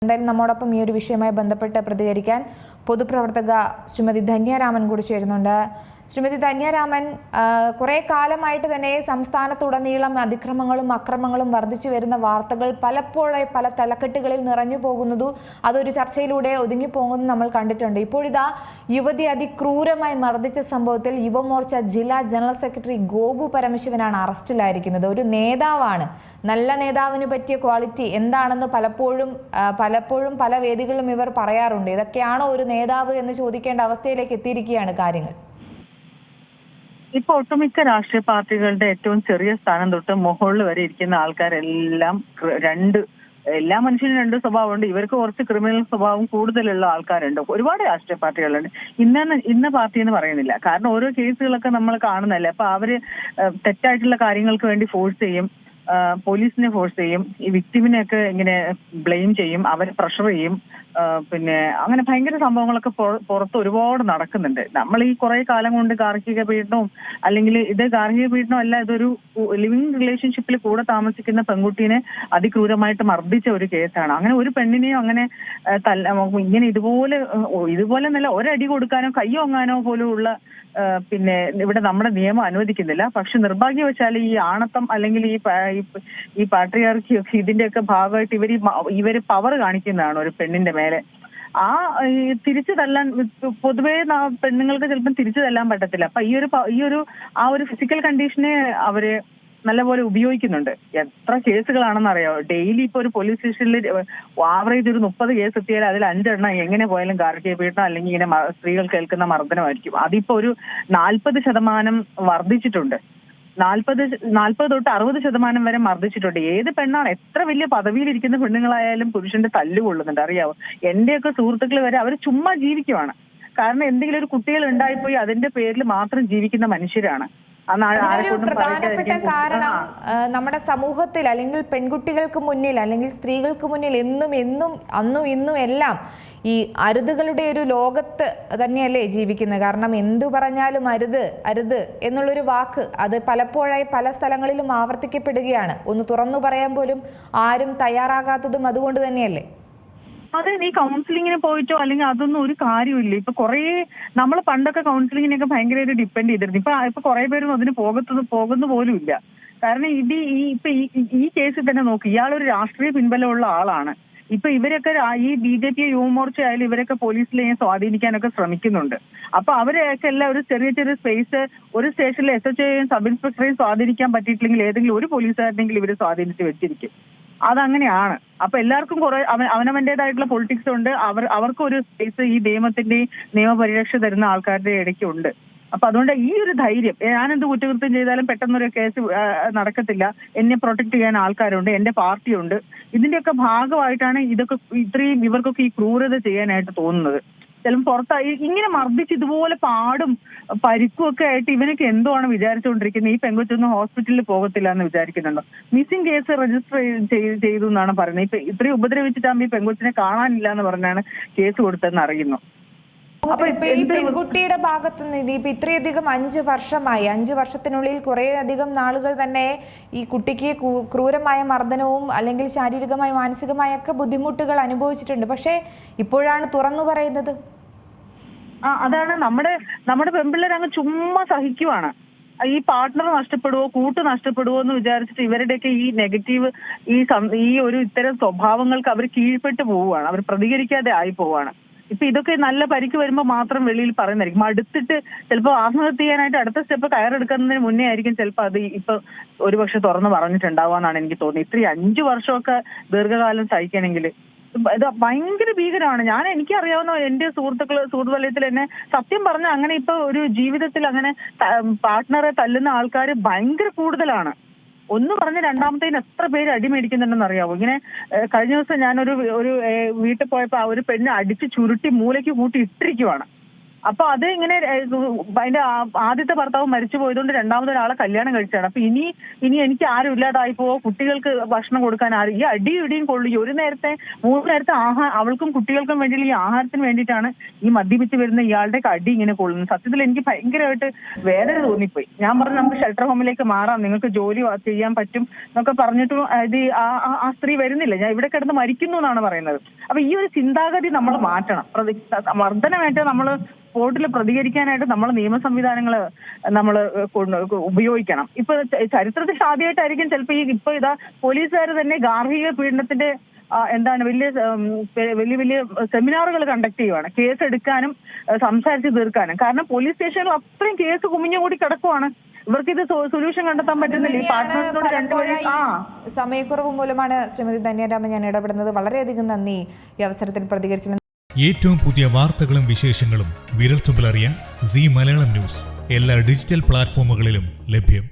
എന്തായാലും നമ്മോടൊപ്പം ഈ ഒരു വിഷയവുമായി ബന്ധപ്പെട്ട് പ്രതികരിക്കാൻ പൊതുപ്രവർത്തക ശ്രീമതി ധന്യരാമൻ കൂടി ചേരുന്നുണ്ട്. ശ്രീമതി ധന്യരാമൻ, കുറെ കാലമായിട്ട് തന്നെ സംസ്ഥാനത്തുടനീളം അതിക്രമങ്ങളും അക്രമങ്ങളും വർദ്ധിച്ചു വരുന്ന വാർത്തകൾ പലപ്പോഴായി പല തലക്കെട്ടുകളിൽ നിറഞ്ഞു പോകുന്നതു അതൊരു ചർച്ചയിലൂടെ ഒതുങ്ങിപ്പോകുന്നത് നമ്മൾ കണ്ടിട്ടുണ്ട്. ഇപ്പോഴിതാ യുവതി അതിക്രൂരമായി മർദ്ദിച്ച സംഭവത്തിൽ യുവമോർച്ച ജില്ലാ ജനറൽ സെക്രട്ടറി ഗോപു പരമശിവനാണ് അറസ്റ്റിലായിരിക്കുന്നത്. ഒരു നേതാവാണ്. നല്ല നേതാവിന് പറ്റിയ ക്വാളിറ്റി എന്താണെന്ന് പലപ്പോഴും പല വേദികളിലും ഇവർ പറയാറുണ്ട്. ഇതൊക്കെയാണോ ഒരു നേതാവ് എന്ന് ചോദിക്കേണ്ട അവസ്ഥയിലേക്ക് എത്തിയിരിക്കുകയാണ് കാര്യങ്ങൾ. ഇപ്പൊ ഒട്ടുമിക്ക രാഷ്ട്രീയ പാർട്ടികളുടെ ഏറ്റവും ചെറിയ സ്ഥാനം തൊട്ട് മുകളിൽ വരെ ഇരിക്കുന്ന ആൾക്കാരെല്ലാം എല്ലാ മനുഷ്യനും രണ്ട് സ്വഭാവമുണ്ട്. ഇവർക്ക് കുറച്ച് ക്രിമിനൽ സ്വഭാവം കൂടുതലുള്ള ആൾക്കാരുണ്ട്. ഒരുപാട് രാഷ്ട്രീയ പാർട്ടികളുണ്ട്. ഇന്ന പാർട്ടി എന്ന് പറയുന്നില്ല, കാരണം ഓരോ കേസുകളൊക്കെ നമ്മൾ കാണുന്നല്ലേ. അപ്പൊ അവര് തെറ്റായിട്ടുള്ള കാര്യങ്ങൾക്ക് വേണ്ടി ഫോഴ്സ് ചെയ്യും, പോലീസിനെ ഫോഴ്സ് ചെയ്യും, ഈ വിക്ടിമിനെയൊക്കെ ഇങ്ങനെ ബ്ലെയിം ചെയ്യും, അവരെ പ്രഷർ ചെയ്യും. പിന്നെ അങ്ങനെ ഭയങ്കര സംഭവങ്ങളൊക്കെ പുറത്ത് ഒരുപാട് നടക്കുന്നുണ്ട്. നമ്മൾ ഈ കുറെ കാലം കൊണ്ട് ഗാർഹിക പീഡനവും, അല്ലെങ്കിൽ ഇത് ഗാർഹിക പീഡനം അല്ല, ഇതൊരു ലിവിങ് റിലേഷൻഷിപ്പിൽ കൂടെ താമസിക്കുന്ന പെൺകുട്ടീനെ അതിക്രൂരമായിട്ട് മർദ്ദിച്ച ഒരു കേസാണ്. അങ്ങനെ ഒരു പെണ്ണിനെയും അങ്ങനെ ഇങ്ങനെ ഇതുപോലെ നല്ല ഒരടി കൊടുക്കാനോ കയ്യോങ്ങാനോ പോലും ഉള്ള പിന്നെ ഇവിടെ നമ്മുടെ നിയമം അനുവദിക്കുന്നില്ല. പക്ഷെ നിർഭാഗ്യവശാൽ ഈ ആണത്തം അല്ലെങ്കിൽ ഈ പാട്രിയാർക്കി ഇതിന്റെയൊക്കെ ഭാഗമായിട്ട് ഇവര് പവർ കാണിക്കുന്നതാണ് ഒരു പെണ്ണിന്റെ മേലെ. തിരിച്ചു തല്ലാൻ പൊതുവേ പെണ്ണുങ്ങൾക്ക് ചിലപ്പോൾ തിരിച്ചു തല്ലാൻ പറ്റത്തില്ല. അപ്പൊ ആ ഒരു ഫിസിക്കൽ കണ്ടീഷനെ അവര് നല്ലപോലെ ഉപയോഗിക്കുന്നുണ്ട്. എത്ര കേസുകളാണെന്ന് അറിയാമോ? ഡെയിലി ഇപ്പൊ ഒരു പോലീസ് സ്റ്റേഷനിൽ ആവറേജ് ഒരു 30 കേസ് എത്തിയാൽ അതിൽ 5 എണ്ണം എങ്ങനെ പോയാലും ഗാർഹിക പീഡനം അല്ലെങ്കിൽ ഇങ്ങനെ സ്ത്രീകൾ കേൾക്കുന്ന മർദ്ദനമായിരിക്കും. അതിപ്പോ ഒരു 40% വർദ്ധിച്ചിട്ടുണ്ട്. 40 തൊട്ട് 60% വരെ മർദ്ദിച്ചിട്ടുണ്ട്. ഏത് പെണ്ണാണ്, എത്ര വലിയ പദവിയിലിരിക്കുന്ന പെണ്ണുങ്ങളായാലും പുരുഷന്റെ തല്ലുകൊള്ളുന്നുണ്ട്, അറിയാവോ? എന്റെയൊക്കെ സുഹൃത്തുക്കൾ വരെ അവർ ചുമ്മാ ജീവിക്കുവാണ്. കാരണം എന്തെങ്കിലും ഒരു കുട്ടികൾ ഉണ്ടായിപ്പോയി അതിന്റെ പേരിൽ മാത്രം ജീവിക്കുന്ന മനുഷ്യരാണ്. അതിനൊരു പ്രധാനപ്പെട്ട കാരണം നമ്മുടെ സമൂഹത്തിൽ അല്ലെങ്കിൽ പെൺകുട്ടികൾക്ക് മുന്നിൽ അല്ലെങ്കിൽ സ്ത്രീകൾക്ക് മുന്നിൽ എന്നും അന്നും ഇന്നും എല്ലാം ഈ അരുതുകളുടെ ഒരു ലോകത്ത് തന്നെയല്ലേ ജീവിക്കുന്നത്. കാരണം എന്തു പറഞ്ഞാലും അരുത് എന്നുള്ളൊരു വാക്ക് അത് പലപ്പോഴായി പല സ്ഥലങ്ങളിലും ആവർത്തിക്കപ്പെടുകയാണ്. ഒന്ന് തുറന്നു പറയാൻ പോലും ആരും തയ്യാറാകാത്തതും അതുകൊണ്ട് തന്നെയല്ലേ? അതെ, നീ കൗൺസിലിങ്ങിന് പോയിട്ടോ അല്ലെങ്കിൽ അതൊന്നും ഒരു കാര്യമില്ല. ഇപ്പൊ നമ്മൾ പണ്ടൊക്കെ കൗൺസിലിങ്ങിനൊക്കെ ഭയങ്കരമായിട്ട് ഡിപ്പെൻഡ് ചെയ്തിരുന്നു. ഇപ്പൊ കുറെ പേരും അതിന് പോകുന്ന പോലും ഇല്ല. കാരണം ഈ കേസിൽ തന്നെ നോക്ക്, ഇയാളൊരു രാഷ്ട്രീയ പിൻബലമുള്ള ആളാണ്. ഇപ്പൊ ഇവരൊക്കെ ഈ BJP യുവമോർച്ച ആയാലും ഇവരൊക്കെ പോലീസിലെ സ്വാധീനിക്കാനൊക്കെ ശ്രമിക്കുന്നുണ്ട്. അപ്പൊ അവരെയൊക്കെ എല്ലാം ഒരു ചെറിയ സ്പേസ്, ഒരു സ്റ്റേഷനിലെ SHO സബ് ഇൻസ്പെക്ടറെയും സ്വാധീനിക്കാൻ പറ്റിയിട്ടില്ലെങ്കിൽ ഏതെങ്കിലും ഒരു പോലീസുകാരനെങ്കിലും ഇവര് സ്വാധീനിച്ച് വെച്ചിരിക്കും. അതങ്ങനെയാണ്. അപ്പൊ എല്ലാവർക്കും അവനവന്റേതായിട്ടുള്ള പൊളിറ്റിക്സ് ഉണ്ട്. അവർക്കും ഒരു സ്പേസ് ഈ നിയമത്തിന്റെയും നിയമപരിരക്ഷ തരുന്ന ആൾക്കാരുടെ ഇടയ്ക്കുണ്ട്. അപ്പൊ അതുകൊണ്ട് ഈ ഒരു ധൈര്യം, ഞാനെന്ത് കുറ്റകൃത്യം ചെയ്താലും പെട്ടെന്നൊരു കേസ് നടക്കത്തില്ല, എന്നെ പ്രൊട്ടക്ട് ചെയ്യാൻ ആൾക്കാരുണ്ട്, എന്റെ പാർട്ടിയുണ്ട്. ഇതിന്റെയൊക്കെ ഭാഗമായിട്ടാണ് ഇവർക്കൊക്കെ ഈ ക്രൂരത ചെയ്യാനായിട്ട് തോന്നുന്നത്. ചിലപ്പോൾ പുറത്തായി ഇങ്ങനെ മർദ്ദിച്ച് ഇതുപോലെ പാടും പരിക്കും ഒക്കെ ആയിട്ട് ഇവനൊക്കെ എന്തുവാണ് വിചാരിച്ചുകൊണ്ടിരിക്കുന്നത്? ഈ പെങ്കൊച്ചൊന്നും ഹോസ്പിറ്റലിൽ പോകത്തില്ല എന്ന് വിചാരിക്കുന്നുണ്ടോ? മിസ്സിംഗ് കേസ് രജിസ്റ്റർ ചെയ്തു എന്നാണ് പറയുന്നത്. ഇപ്പൊ ഇത്രയും ഉപദ്രവിച്ചിട്ടാകുമ്പോൾ ഈ പെങ്കൊച്ചിനെ കാണാനില്ല എന്ന് പറഞ്ഞാണ് കേസ് കൊടുത്തതെന്ന് അറിയുന്നു. ഈ പെൺകുട്ടിയുടെ ഭാഗത്ത് നിന്ന് ഇപ്പൊ ഇത്രയധികം 5 വർഷമായി, 5 വർഷത്തിനുള്ളിൽ കുറെ അധികം നാളുകൾ തന്നെ ഈ കുട്ടിക്ക് ക്രൂരമായ മർദ്ദനവും അല്ലെങ്കിൽ ശാരീരികമായി മാനസികമായൊക്കെ ബുദ്ധിമുട്ടുകൾ അനുഭവിച്ചിട്ടുണ്ട്. പക്ഷെ ഇപ്പോഴാണ് തുറന്നു പറയുന്നത്. അതാണ് നമ്മുടെ പെൺപിള്ളേർ അങ്ങ് ചുമ്മാ സഹിക്കുവാണ്. ഈ പാർട്ട്ണർ നഷ്ടപ്പെടുവോ കൂട്ട് നഷ്ടപ്പെടുവോ എന്ന് വിചാരിച്ചിട്ട് ഇവരുടെയൊക്കെ ഈ നെഗറ്റീവ് ഈ ഒരു ഇത്തരം സ്വഭാവങ്ങൾക്ക് അവർ കീഴ്പ്പെട്ട് പോവുകയാണ്. അവർ പ്രതികരിക്കാതെ ആയി പോവുകയാണ്. ഇപ്പൊ ഇതൊക്കെ നല്ല പരിക്ക് വരുമ്പോൾ മാത്രം വെളിയിൽ പറയുന്നതായിരിക്കും. അടുത്തിട്ട് ചിലപ്പോൾ ആത്മഹത്യ ചെയ്യാനായിട്ട് അടുത്ത സ്റ്റെപ്പ് കയറെടുക്കുന്നതിന് മുന്നേ ആയിരിക്കും ചിലപ്പോൾ അത് ഇപ്പൊ ഒരുപക്ഷെ തുറന്ന് പറഞ്ഞിട്ടുണ്ടാവാന്നാണ് എനിക്ക് തോന്നുന്നത്. ഇത്രയും 5 വർഷമൊക്കെ ദീർഘകാലം സഹിക്കണമെങ്കിൽ ഇത് ഭയങ്കര ഭീകരമാണ്. എനിക്കറിയാവുന്ന എന്റെ സുഹൃത്ത് വലയത്തിൽ എന്നെ സത്യം പറഞ്ഞ അങ്ങനെ ഇപ്പൊ ഒരു ജീവിതത്തിൽ അങ്ങനെ പാർട്ട്ണറെ തല്ലുന്ന ആൾക്കാർ ഭയങ്കര കൂടുതലാണ്. ഒന്ന് പറഞ്ഞ് രണ്ടാമത്തേന് എത്ര പേര് അടിമേടിക്കുന്നുണ്ടെന്ന് അറിയാവോ? ഇങ്ങനെ കഴിഞ്ഞ ദിവസം ഞാനൊരു വീട്ടിൽ പോയപ്പോ ആ ഒരു പെണ്ണ് അടിച്ച് ചുരുട്ടി മൂലയ്ക്ക് കൂട്ടി ഇട്ടിരിക്കുവാണ്. അപ്പൊ അത് ഇങ്ങനെ അതിന്റെ ആദ്യത്തെ ഭർത്താവ് മരിച്ചു പോയതുകൊണ്ട് രണ്ടാമതൊരാളെ കല്യാണം കഴിച്ചാണ്. അപ്പൊ ഇനി എനിക്ക് ആരും ഇല്ലാതായി പോവോ, കുട്ടികൾക്ക് ഭക്ഷണം കൊടുക്കാൻ ആരും, ഈ അടിയും ഇടിയും കൊള്ളു. ഈ 3 നേരത്തെ അവൾക്കും കുട്ടികൾക്കും വേണ്ടി ഈ ആഹാരത്തിന് വേണ്ടിയിട്ടാണ് ഈ മദ്യപിച്ച് വരുന്ന ഇയാളുടെ അടി ഇങ്ങനെ കൊള്ളുന്നത്. സത്യത്തിൽ എനിക്ക് ഭയങ്കരമായിട്ട് വേദന തോന്നിപ്പോയി. ഞാൻ പറഞ്ഞു നമുക്ക് ഷെൽട്ടർ ഹോമിലേക്ക് മാറാം, നിങ്ങൾക്ക് ജോലി ചെയ്യാൻ പറ്റും എന്നൊക്കെ പറഞ്ഞിട്ടും ഇത് ആ സ്ത്രീ വരുന്നില്ല. ഞാൻ ഇവിടെ കിടന്ന് മരിക്കുന്നു എന്നാണ് പറയുന്നത്. അപ്പൊ ഈ ഒരു ചിന്താഗതി നമ്മൾ മാറ്റണം. വർധനമായിട്ട് നമ്മൾ കോർട്ടിൽ പ്രതികരിക്കാനായിട്ട് നമ്മൾ നിയമ സംവിധാനങ്ങൾ നമ്മൾ ഉപയോഗിക്കണം. ഇപ്പൊ ചരിത്രത്തിൽ ആദ്യമായിട്ടായിരിക്കും ചിലപ്പോൾ ഇപ്പൊ ഇതാ പോലീസുകാർ തന്നെ ഗാർഹിക പീഡനത്തിന്റെ വലിയ സെമിനാറുകൾ കണ്ടക്ട് ചെയ്യുവാണ്, കേസ് എടുക്കാനും സംസാരിച്ച് തീർക്കാനും. കാരണം പോലീസ് സ്റ്റേഷനിൽ അത്രയും കേസ് കുമിഞ്ഞുകൂടി കിടക്കുവാണ്. ഇവർക്ക് ഇത് സൊല്യൂഷൻ കണ്ടെത്താൻ പറ്റുന്നില്ല. ഈ പാർട്ട്നേഴ്സിനോട് രണ്ടുപേരും സമയക്കുറവ് മൂലമാണ് ശ്രീമതി ധന്യരാമൻ ഞാൻ ഇടപെടുന്നത്. വളരെയധികം നന്ദി ഈ അവസരത്തിൽ പ്രതികരിച്ചത്. ഏറ്റവും പുതിയ വാർത്തകളും വിശേഷങ്ങളും വിരൽത്തുമ്പിലറിയാൻ സീ മലയാളം ന്യൂസ് എല്ലാ ഡിജിറ്റൽ പ്ലാറ്റ്ഫോമുകളിലും ലഭ്യം.